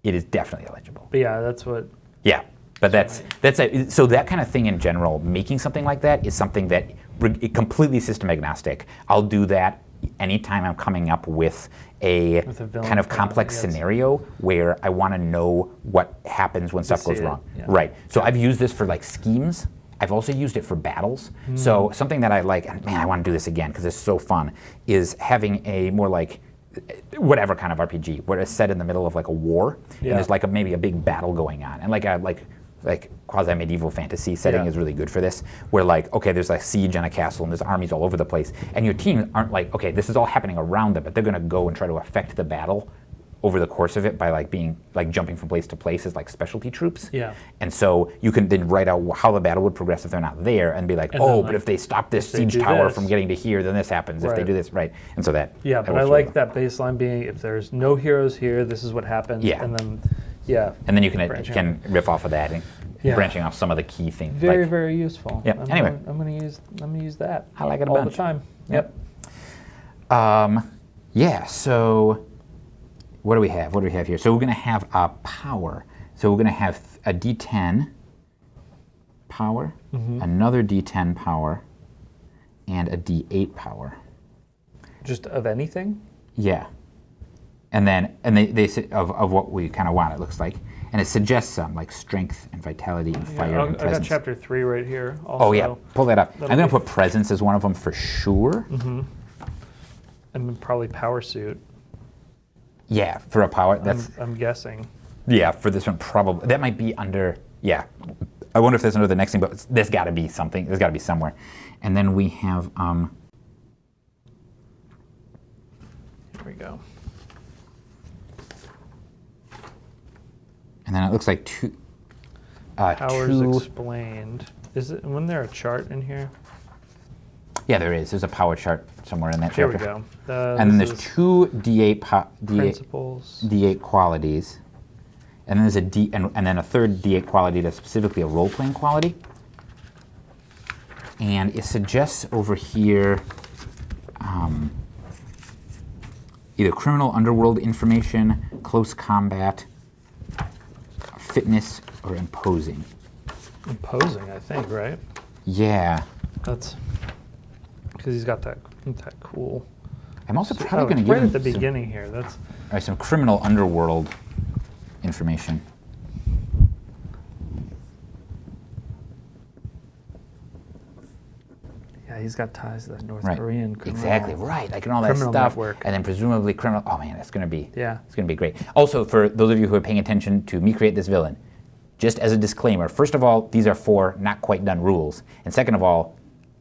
It is definitely illegible. But yeah, that's what. Yeah, but so that kind of thing in general, making something like that is something that completely system agnostic. I'll do that anytime I'm coming up with a villain kind of thing, complex yes. scenario where I want to know what happens when stuff see goes it, wrong. yeah. Right. So I've used this for like schemes. I've also used it for battles. So something that I like, and man, I want to do this again because it's so fun, is having a more like whatever kind of RPG where it's set in the middle of like a war and there's like maybe a big battle going on, and like quasi-medieval fantasy setting is really good for this, where like, okay, there's a siege on a castle and there's armies all over the place, and your team aren't like, okay, this is all happening around them, but they're going to go and try to affect the battle over the course of it by like being like jumping from place to place as like specialty troops. Yeah. And so you can then write out how the battle would progress if they're not there, and be like, And oh, then, but like, if they stop this they siege do tower this. from getting to here, then this happens. If they Right. do this, right? And so that. Yeah, that but I works like really well. that baseline being if there's no heroes here, this is what happens. Yeah. And then, yeah. And then you can branching riff off of that and Yeah. branching off some of the key things. Very, like, very useful. Yeah, anyway. I'm gonna use that. I like it a all bunch. the time. Yep. Yeah, so what do we have? What do we have here? So we're going to have a power. So we're going to have a D10 power, another D10 power, and a D8 power. Just of anything. Yeah. And they say of what we kind of want, it looks like. And it suggests some, like strength and vitality and fire and I got presence. chapter 3 right here. Also. Oh yeah, pull that up. I'm That'll going to be- put presence as one of them for sure. And probably power suit. Yeah, for a power. That's I'm guessing. yeah, for this one probably. That might be under, yeah. I wonder if that's under the next thing, but there's got to be something. There's got to be somewhere. And then we have, Here we go. and then it looks like two. Powers two. explained. Wasn't there a chart in here? Yeah, there is. There's a power chart somewhere in that Here we chapter. go. And then This there's is two D8 principles. D8 qualities, and then there's a D and then a third D8 quality that's specifically a role-playing quality. And it suggests over here either criminal underworld information, close combat, fitness, or imposing. Imposing, I think, right? Yeah. That's because he's got that cool I'm also probably going to give right him at the beginning here. That's some criminal underworld information. yeah, he's got ties to that North Right. Korean criminal. Exactly, right. Like, and all that criminal stuff. network. And then presumably criminal. Oh, man, it's going to be Yeah. it's going to be great. Also, for those of you who are paying attention to me create this villain, just as a disclaimer, first of all, these are 4 not quite done rules. And second of all,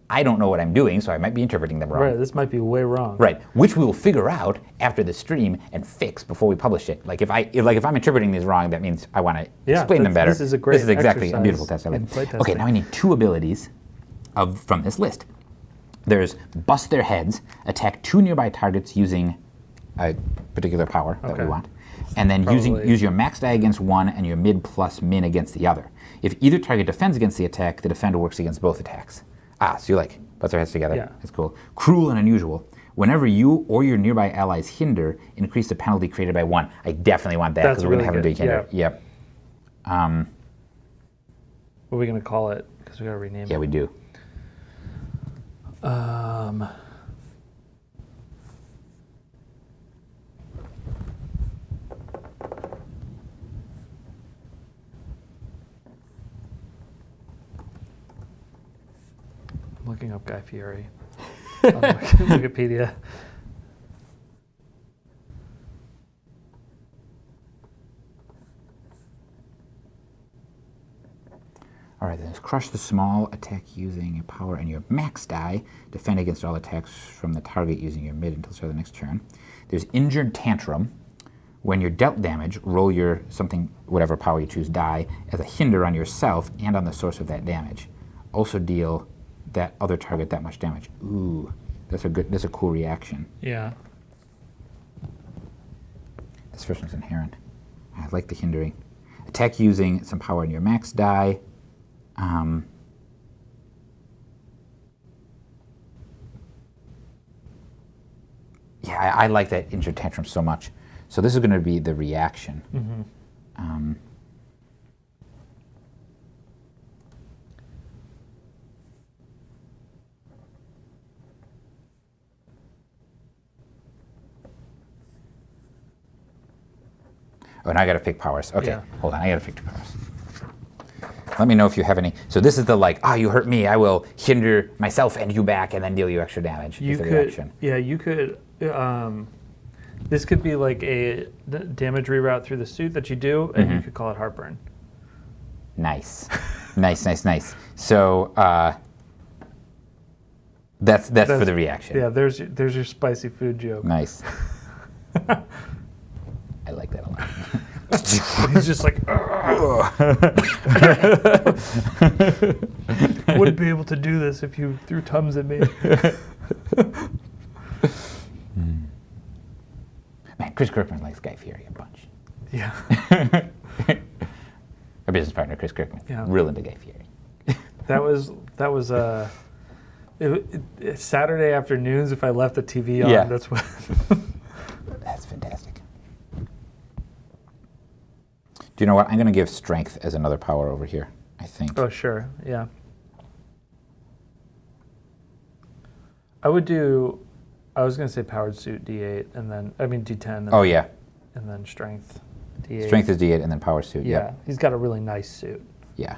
I don't know what I'm doing, so I might be interpreting them wrong. Right, this might be way wrong. Right, which we will figure out after the stream and fix before we publish it. Like if I'm interpreting these wrong, that means I want to explain them better. This is a great This is exactly a exercise beautiful test. in playtesting. Okay, now I need 2 abilities from this list. There's bust their heads, attack 2 nearby targets using a particular power that we want, and then use your max die against one and your mid plus min against the other. If either target defends against the attack, the defender works against both attacks. So you like bust their heads together. Yeah. That's cool. Cruel and unusual. Whenever you or your nearby allies hinder, increase the penalty created by 1. I definitely want that because we're going to have them do hinder. Yeah. Yep. What are we going to call it? Because we got to rename it. Yeah, we do. Looking up Guy Fieri on Wikipedia. All right, then there's crush the small, attack using your power and your max die, defend against all attacks from the target using your mid until the start of the next turn. There's injured tantrum. When you're dealt damage, roll your something, whatever power you choose, die as a hinder on yourself and on the source of that damage. Also deal that other target that much damage. Ooh, that's a cool reaction. Yeah. This first one's inherent. I like the hindering. Attack using some power in your max die. Yeah, I like that injured tantrum so much. So this is going to be the reaction. Oh, and I got to pick powers. Okay, Yeah. hold on. I got to pick 2 powers. Let me know if you have any. So this is the you hurt me, I will hinder myself and you back and then deal you extra damage. You is the could, reaction. yeah, you could. This could be like a damage reroute through the suit that you do, and you could call it heartburn. Nice, nice. So that's for the reaction. Yeah, there's your spicy food joke. Nice. I like that a lot. He's just like, wouldn't be able to do this if you threw Tums at me. Man, Chris Kirkman likes Guy Fieri a bunch. Yeah. Our business partner, Chris Kirkman, Yeah. real into Guy Fieri. That was Saturday afternoons. If I left the TV on, Yeah. that's what. That's fantastic. Do you know what? I'm going to give strength as another power over here, I think. Oh, sure. Yeah. I was going to say powered suit D8 and then, D10. And Oh, yeah. And then strength D8. Strength is D8 and then power suit. Yeah. Yep. He's got a really nice suit. Yeah.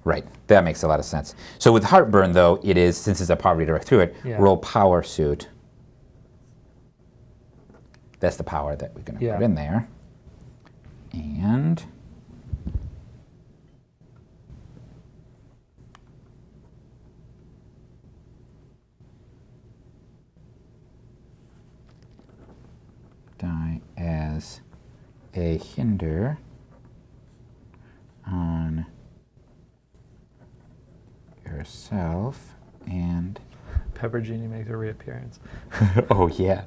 Right. That makes a lot of sense. So with heartburn, though, it is, since it's a power redirect through it, Yeah. roll power suit. That's the power that we're going to put in there. And die as a hinder on yourself and Pepper Genie makes a reappearance. oh yeah,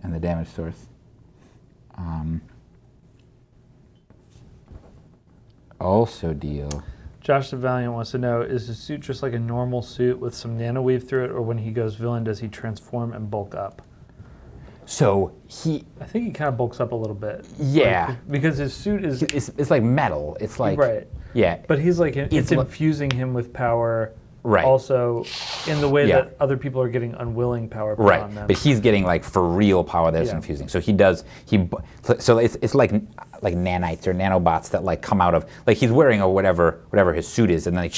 and the damage source. Also deal. Josh the Valiant wants to know, is his suit just like a normal suit with some nanoweave through it, or when he goes villain, does he transform and bulk up? So I think he kind of bulks up a little bit. Yeah. Because his suit is... It's like metal. It's like... Right. Yeah. But he's like, it's li- infusing him with power Right. also in the way Yeah. that other people are getting unwilling power put Right, on them. but he's getting like for real power that's Yeah. infusing. So so it's like nanites or nanobots that like come out of, like he's wearing a whatever his suit is, and then they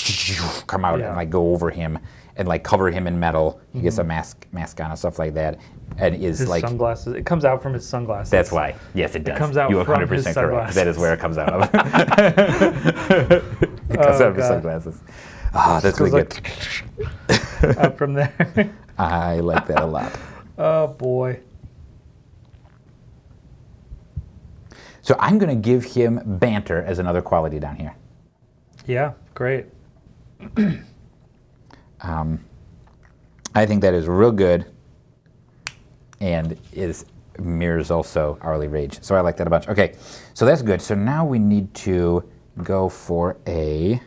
come out and like go over him and like cover him in metal. He gets a mask on and stuff like that, and is His like sunglasses. It comes out from his sunglasses. That's why. Yes, it does. comes out You are from 100% his correct. sunglasses. That is where it comes out of. It comes out of his sunglasses. Ah, that's really good. Out from there. I like that a lot. Oh boy. So I'm going to give him banter as another quality down here. Yeah, great. I think that is real good, and mirrors also hourly rage. So I like that a bunch. Okay, so that's good. So now we need to go for a.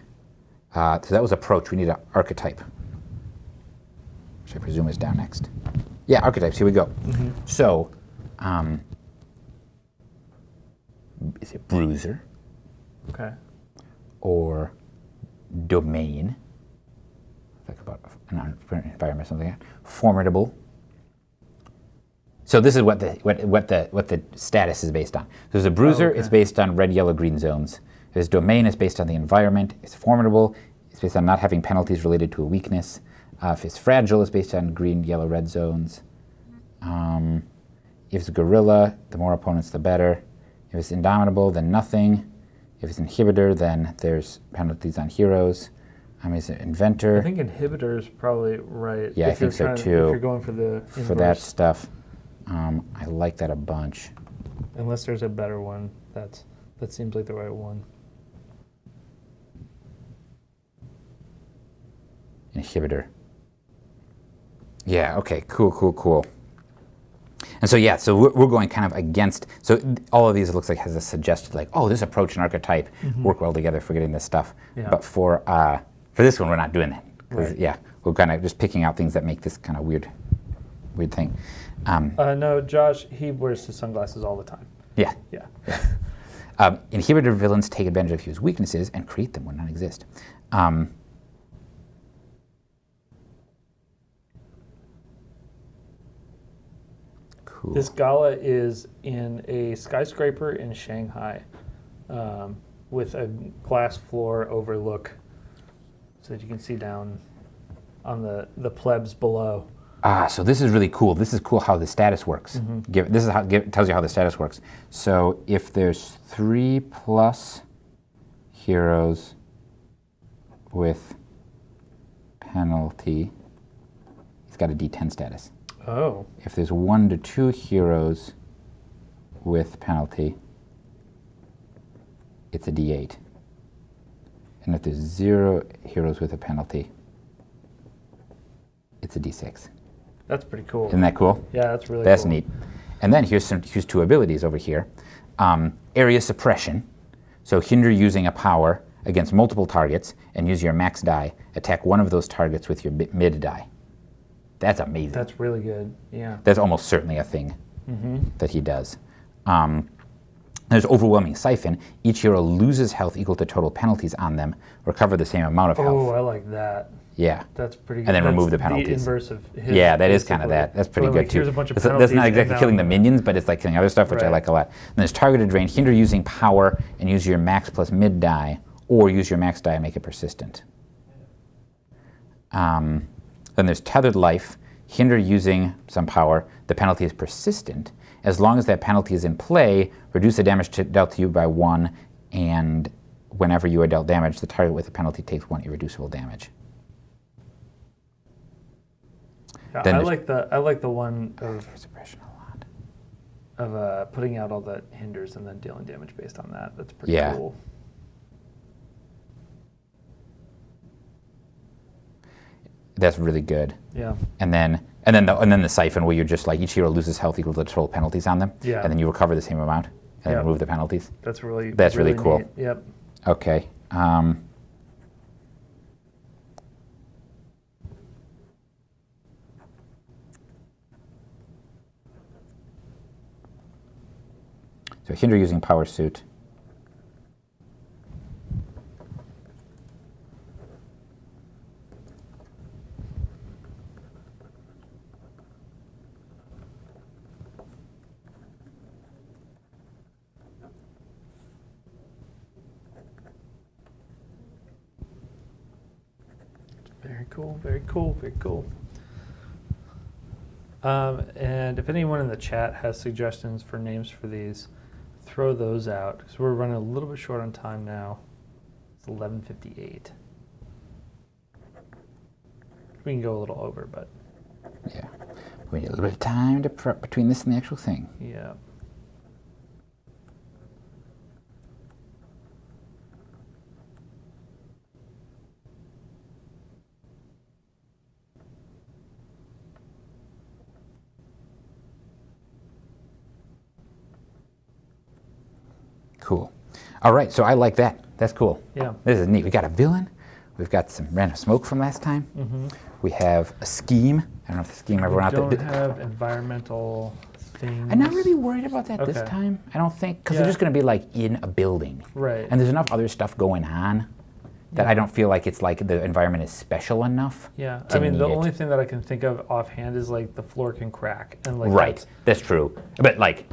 So that was approach. We need an archetype, which I presume is down next. Yeah, archetypes. Here we go. So, is it bruiser Okay. or domain? Like about an environment, something like that. Formidable. So this is what the status is based on. There's a bruiser. It's based on red, yellow, green zones. There's domain. It's based on the environment. It's formidable. It's based on not having penalties related to a weakness. If it's fragile, it's based on green, yellow, red zones. If it's gorilla, the more opponents, the better. If it's indomitable, then nothing. If it's inhibitor, then there's penalties on heroes. Is it inventor? I think inhibitor is probably right. Yeah, I think so too. If you're going for the inverse. For that stuff, I like that a bunch. Unless there's a better one, that seems like the right one. Inhibitor. Yeah, okay, cool. And so, yeah, so we're going kind of against, so all of these it looks like has a suggested, like, oh, this approach and archetype work well together for getting this stuff. Yeah. But for this one, we're not doing that. Right. Yeah, we're kind of just picking out things that make this kind of weird thing. No, Josh, he wears his sunglasses all the time. Yeah. Yeah. Inhibitor villains take advantage of heroes' weaknesses and create them when none exist. Cool. This gala is in a skyscraper in Shanghai with a glass floor overlook so that you can see down on the plebs below. So this is really cool. This is cool how the status works. This is how it tells you how the status works. So if there's 3+ heroes with penalty, he's got a D10 status. Oh. If there's 1 to 2 heroes with penalty, it's a D8. And if there's 0 heroes with a penalty, it's a D6. That's pretty cool. Isn't that cool? Yeah, that's really That's cool. neat. And then here's 2 abilities over here. Area suppression. So hinder using a power against multiple targets and use your max die. Attack one of those targets with your mid die. That's amazing. That's really good. Yeah. That's almost certainly a thing that he does. There's overwhelming siphon. Each hero loses health equal to total penalties on them. Recover the same amount of health. Oh, I like that. Yeah. That's pretty good. And then That's remove the penalties. The inverse of his, Yeah, that is kind of basically. that. That's pretty So, good like, too. Here's a bunch of That's penalties. not exactly and killing the now- minions, but it's like killing other stuff, which I Right. like a lot. And there's targeted drain. Hinder using power and use your max plus mid die, or use your max die and make it persistent. Then there's tethered life. Hinder using some power. The penalty is persistent. As long as that penalty is in play, reduce the damage dealt to you by 1, and whenever you are dealt damage, the target with the penalty takes 1 irreducible damage. Yeah, Then I like the one of Suppression a lot. putting out all the hinders and then dealing damage based on that. That's pretty Yeah. cool. That's really good. Yeah. And then the siphon, where you're just like each hero loses health equal to the total penalties on them. Yeah. And then you recover the same amount and Yeah. remove the penalties. That's really Cool. neat. Yep. Okay. So hinder using power suit. cool. Very cool. Very cool. And if anyone in the chat has suggestions for names for these, throw those out because we're running a little bit short on time now. It's 11:58. We can go a little over, but yeah, we need a little bit of time to prep between this and the actual thing. yeah. Cool. All right, so I like that. That's cool. Yeah. This is neat. We got a villain. We've got some random smoke from last time. Mm-hmm. We have a scheme. I don't know if the scheme ever went out there. We don't have environmental things. I'm not really worried about that this Okay. time. I don't think, because they're just going to be like in a building. Right. And there's enough other stuff going on that I don't feel like it's like the environment is special enough. Yeah. to I mean, the need it. only thing that I can think of offhand is like the floor can crack. And like Right. That's true. But like,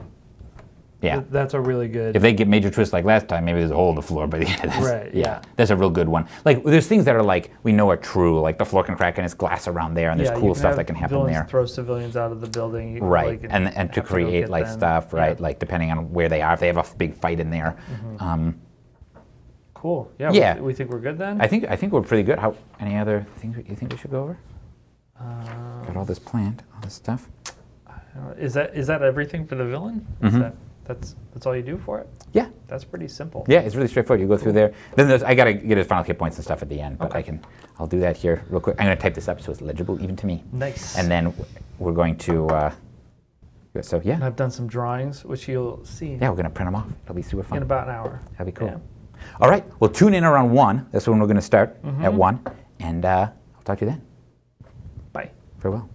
yeah. That's a really good. If they get major twists like last time, maybe there's a hole in the floor by the end of this. Right, yeah. That's a real good one. Like, there's things that are like, we know are true, like the floor can crack and it's glass around there, and there's you cool can stuff have that can happen villains there. Throw civilians out of the building. Right, like, and to have go create get like them. stuff, right? Yeah. Like depending on where they are, if they have a big fight in there. Cool. Yeah. Yeah. We think we're good then. I think we're pretty good. Any other things you think we should go over? Got all this planned, all this stuff. Is that everything for the villain? Mhm. That's all you do for it? Yeah, That's pretty simple. yeah, it's really straightforward. You go through there. Then I gotta get his final hit points and stuff at the end, but Okay. I'll do that here real quick. I'm gonna type this up so it's legible even to me. Nice. And then we're going to. So And yeah, I've done some drawings, which you'll see we're gonna print them off. It'll be super in fun. about an hour. That'd be cool. Yeah. All right, well, tune in around 1. That's when we're gonna start Mm-hmm. at 1, and I'll talk to you then. Bye. Farewell.